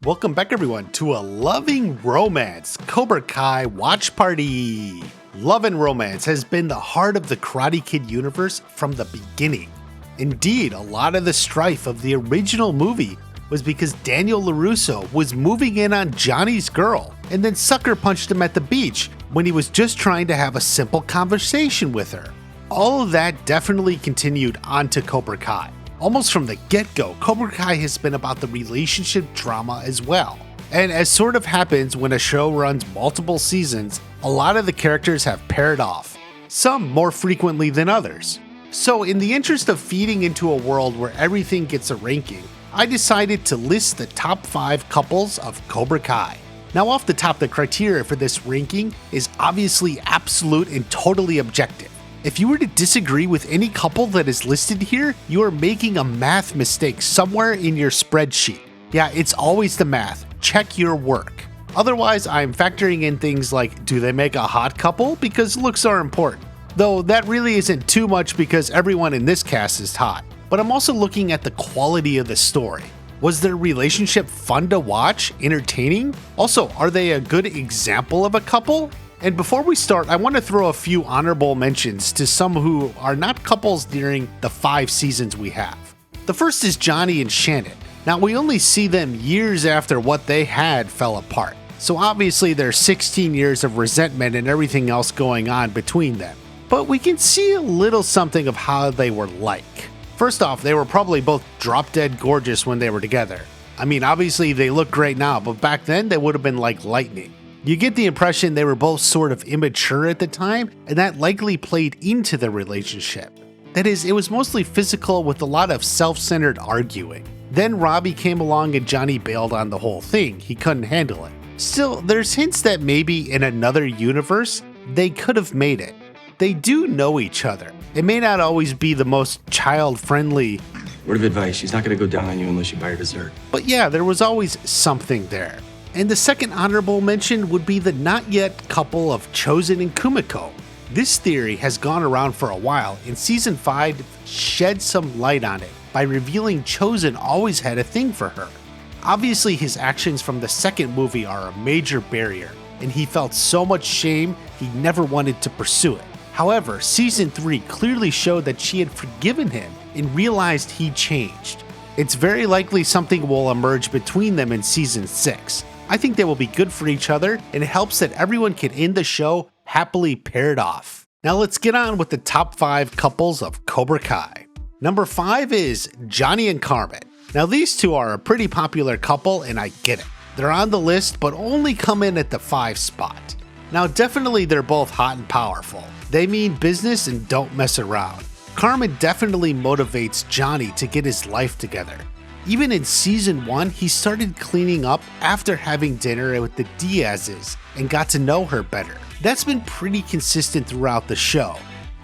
Welcome back everyone to a loving romance, Cobra Kai Watch Party. Love and romance has been the heart of the Karate Kid universe from the beginning. Indeed, a lot of the strife of the original movie was because Daniel LaRusso was moving in on Johnny's girl and then sucker punched him at the beach when he was just trying to have a simple conversation with her. All of that definitely continued onto Cobra Kai. Almost from the get-go, Cobra Kai has been about the relationship drama as well. And as sort of happens when a show runs multiple seasons, a lot of the characters have paired off, some more frequently than others. So in the interest of feeding into a world where everything gets a ranking, I decided to list the top 5 couples of Cobra Kai. Now off the top, the criteria for this ranking is obviously absolute and totally objective. If you were to disagree with any couple that is listed here, you are making a math mistake somewhere in your spreadsheet. Yeah, it's always the math. Check your work. Otherwise, I'm factoring in things like, do they make a hot couple? Because looks are important. Though that really isn't too much because everyone in this cast is hot. But I'm also looking at the quality of the story. Was their relationship fun to watch? Entertaining? Also, are they a good example of a couple? And before we start, I want to throw a few honorable mentions to some who are not couples during the 5 seasons we have. The first is Johnny and Shannon. Now, we only see them years after what they had fell apart, so obviously there's 16 years of resentment and everything else going on between them. But we can see a little something of how they were like. First off, they were probably both drop-dead gorgeous when they were together. I mean, obviously they look great now, but back then they would have been like lightning. You get the impression they were both sort of immature at the time, and that likely played into the relationship. That is, it was mostly physical with a lot of self-centered arguing. Then Robbie came along and Johnny bailed on the whole thing. He couldn't handle it. Still, there's hints that maybe in another universe, they could have made it. They do know each other. It may not always be the most child-friendly. Word of advice, she's not gonna go down on you unless you buy her dessert. But yeah, there was always something there. And the second honorable mention would be the not yet couple of Chozen and Kumiko. This theory has gone around for a while, and season 5 shed some light on it by revealing Chozen always had a thing for her. Obviously his actions from the second movie are a major barrier, and he felt so much shame he never wanted to pursue it. However, season 3 clearly showed that she had forgiven him and realized he changed. It's very likely something will emerge between them in season 6. I think they will be good for each other, and it helps that everyone can end the show happily paired off. Now let's get on with the top 5 couples of Cobra Kai. Number 5 is Johnny and Carmen. Now these two are a pretty popular couple, and I get it. They're on the list, but only come in at the 5 spot. Now definitely they're both hot and powerful. They mean business and don't mess around. Carmen definitely motivates Johnny to get his life together. Even in season 1, he started cleaning up after having dinner with the Diaz's and got to know her better. That's been pretty consistent throughout the show.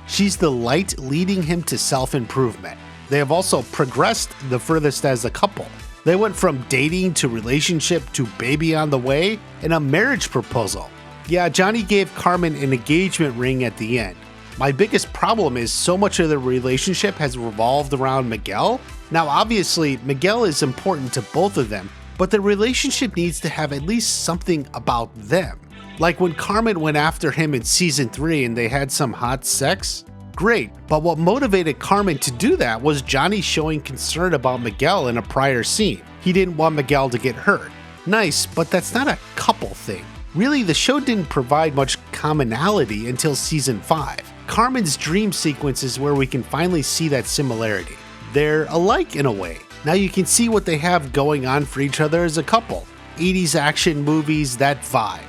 She's the light leading him to self-improvement. They have also progressed the furthest as a couple. They went from dating to relationship to baby on the way and a marriage proposal. Yeah, Johnny gave Carmen an engagement ring at the end. My biggest problem is so much of the relationship has revolved around Miguel. Now obviously, Miguel is important to both of them, but the relationship needs to have at least something about them. Like when Carmen went after him in season 3 and they had some hot sex? Great, but what motivated Carmen to do that was Johnny showing concern about Miguel in a prior scene. He didn't want Miguel to get hurt. Nice, but that's not a couple thing. Really, the show didn't provide much commonality until season 5. Carmen's dream sequence is where we can finally see that similarity. They're alike in a way. Now you can see what they have going on for each other as a couple. 80s action movies, that vibe.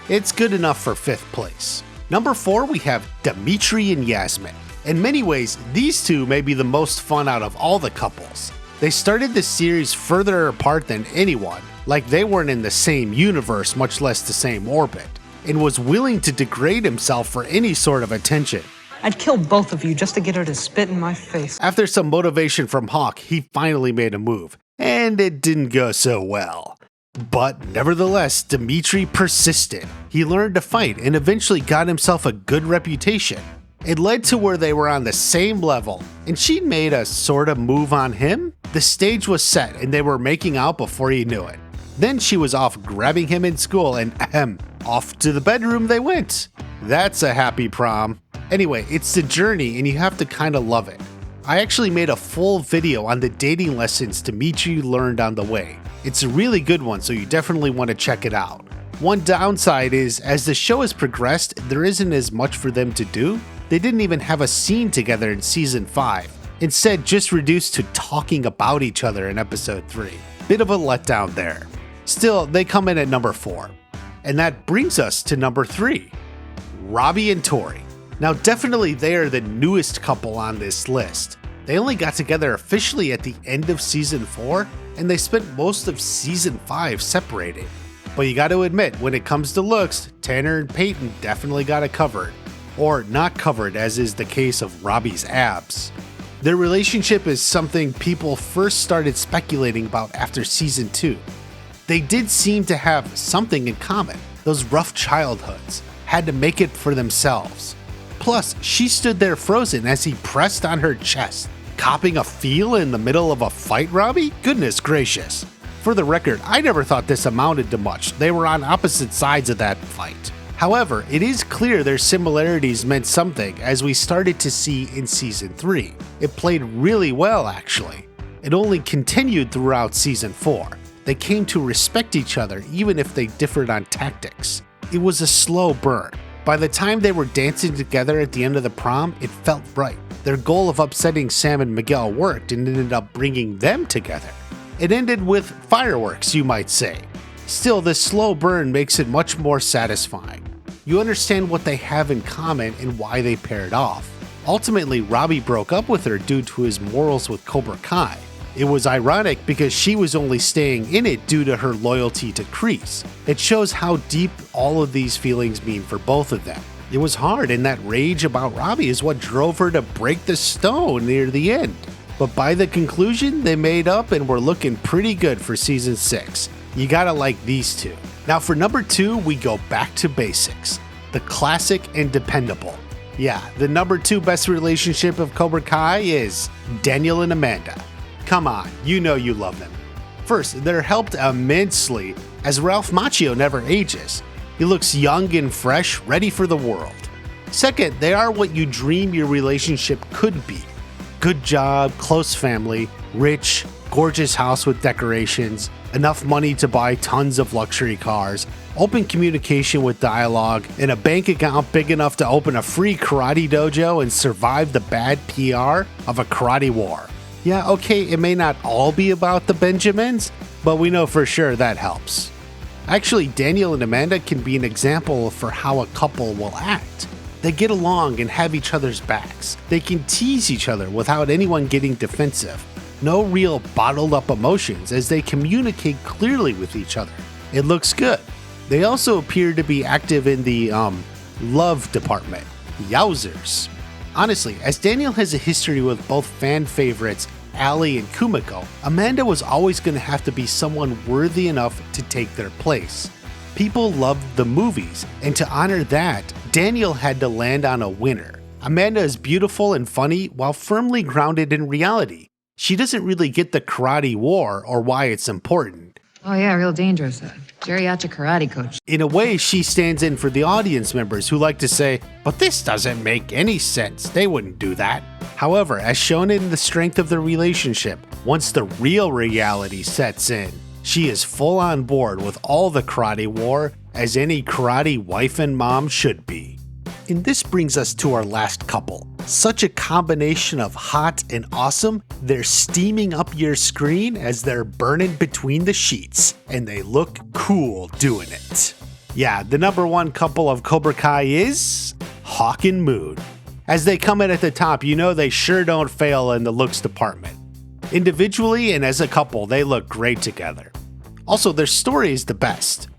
It's good enough for 5th place. Number 4, we have Dimitri and Yasmin. In many ways, these two may be the most fun out of all the couples. They started the series further apart than anyone, like they weren't in the same universe, much less the same orbit, and was willing to degrade himself for any sort of attention. I'd kill both of you just to get her to spit in my face. After some motivation from Hawk, he finally made a move, and it didn't go so well. But nevertheless, Dimitri persisted. He learned to fight and eventually got himself a good reputation. It led to where they were on the same level, and she'd made a sort of move on him. The stage was set and they were making out before he knew it. Then she was off grabbing him in school and off to the bedroom they went. That's a happy prom. Anyway, it's the journey and you have to kind of love it. I actually made a full video on the dating lessons Dimitri learned on the way. It's a really good one, so you definitely want to check it out. One downside is, as the show has progressed, there isn't as much for them to do. They didn't even have a scene together in season 5. Instead, just reduced to talking about each other in episode 3. Bit of a letdown there. Still, they come in at number 4. And that brings us to number 3. Robbie and Tori. Now definitely they are the newest couple on this list. They only got together officially at the end of season 4, and they spent most of season 5 separated. But you gotta admit, when it comes to looks, Tanner and Peyton definitely got it covered. Or not covered, as is the case of Robbie's abs. Their relationship is something people first started speculating about after season 2. They did seem to have something in common. Those rough childhoods had to make it for themselves. Plus, she stood there frozen as he pressed on her chest. Copping a feel in the middle of a fight, Robbie? Goodness gracious. For the record, I never thought this amounted to much. They were on opposite sides of that fight. However, it is clear their similarities meant something, as we started to see in season 3. It played really well, actually. It only continued throughout season 4. They came to respect each other even if they differed on tactics. It was a slow burn. By the time they were dancing together at the end of the prom, it felt right. Their goal of upsetting Sam and Miguel worked and ended up bringing them together. It ended with fireworks, you might say. Still, this slow burn makes it much more satisfying. You understand what they have in common and why they paired off. Ultimately, Robbie broke up with her due to his morals with Cobra Kai. It was ironic because she was only staying in it due to her loyalty to Kreese. It shows how deep all of these feelings mean for both of them. It was hard, and that rage about Robbie is what drove her to break the stone near the end. But by the conclusion, they made up and were looking pretty good for season 6. You gotta like these two. Now for number 2, we go back to basics. The classic and dependable. Yeah, the number 2 best relationship of Cobra Kai is Daniel and Amanda. Come on, you know you love them. First, they're helped immensely as Ralph Macchio never ages. He looks young and fresh, ready for the world. Second, they are what you dream your relationship could be. Good job, close family, rich, gorgeous house with decorations, enough money to buy tons of luxury cars, open communication with dialogue, and a bank account big enough to open a free karate dojo and survive the bad PR of a karate war. Yeah, okay, it may not all be about the Benjamins, but we know for sure that helps. Actually, Daniel and Amanda can be an example for how a couple will act. They get along and have each other's backs. They can tease each other without anyone getting defensive. No real bottled up emotions as they communicate clearly with each other. It looks good. They also appear to be active in the, love department. Yowzers. Honestly, as Daniel has a history with both fan favorites Ali and Kumiko, Amanda was always going to have to be someone worthy enough to take their place. People loved the movies, and to honor that, Daniel had to land on a winner. Amanda is beautiful and funny while firmly grounded in reality. She doesn't really get the karate war or why it's important. Oh yeah, real dangerous. Geriatric karate coach. In a way, she stands in for the audience members who like to say, but this doesn't make any sense, they wouldn't do that. However, as shown in the strength of the relationship, once the real reality sets in, she is full on board with all the karate war, as any karate wife and mom should be. And this brings us to our last couple. Such a combination of hot and awesome, they're steaming up your screen as they're burning between the sheets, and they look cool doing it. Yeah, the number 1 couple of Cobra Kai is Hawken Moon. As they come in at the top, you know they sure don't fail in the looks department. Individually and as a couple, they look great together. Also, their story is the best.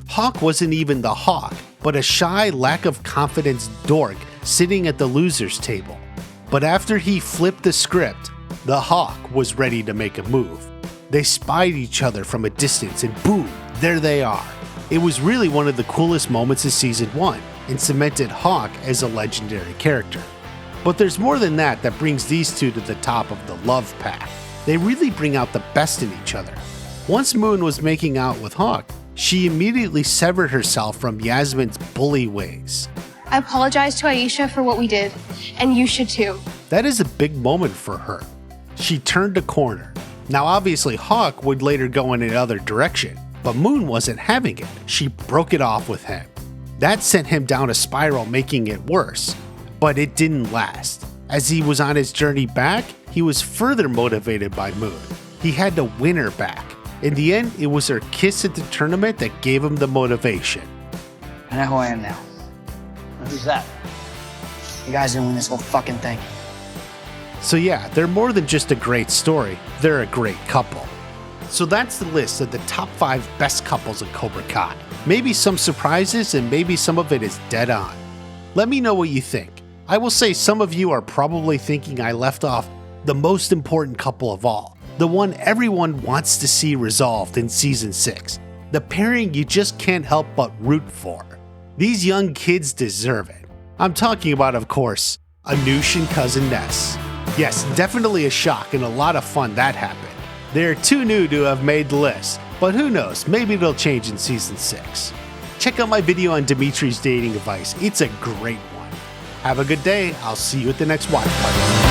Hawk wasn't even the Hawk, but a shy, lack of confidence dork sitting at the loser's table. But after he flipped the script, the Hawk was ready to make a move. They spied each other from a distance and boom, there they are. It was really one of the coolest moments of season 1 and cemented Hawk as a legendary character. But there's more than that brings these two to the top of the love pack. They really bring out the best in each other. Once Moon was making out with Hawk, she immediately severed herself from Yasmin's bully ways. I apologize to Aisha for what we did, and you should too. That is a big moment for her. She turned a corner. Now obviously Hawk would later go in another direction, but Moon wasn't having it. She broke it off with him. That sent him down a spiral, making it worse. But it didn't last. As he was on his journey back, he was further motivated by Moon. He had to win her back. In the end, it was her kiss at the tournament that gave him the motivation. I know who I am now. Who's that? You guys didn't win this whole fucking thing. So yeah, they're more than just a great story, they're a great couple. So that's the list of the top 5 best couples of Cobra Kai. Maybe some surprises and maybe some of it is dead on. Let me know what you think. I will say some of you are probably thinking I left off the most important couple of all, the one everyone wants to see resolved in season 6, the pairing you just can't help but root for. These young kids deserve it. I'm talking about, of course, Anush and Cousin Ness. Yes, definitely a shock and a lot of fun that happened. They're too new to have made the list, but who knows, maybe it'll change in season 6. Check out my video on Dimitri's dating advice, it's a great one. Have a good day, I'll see you at the next watch party.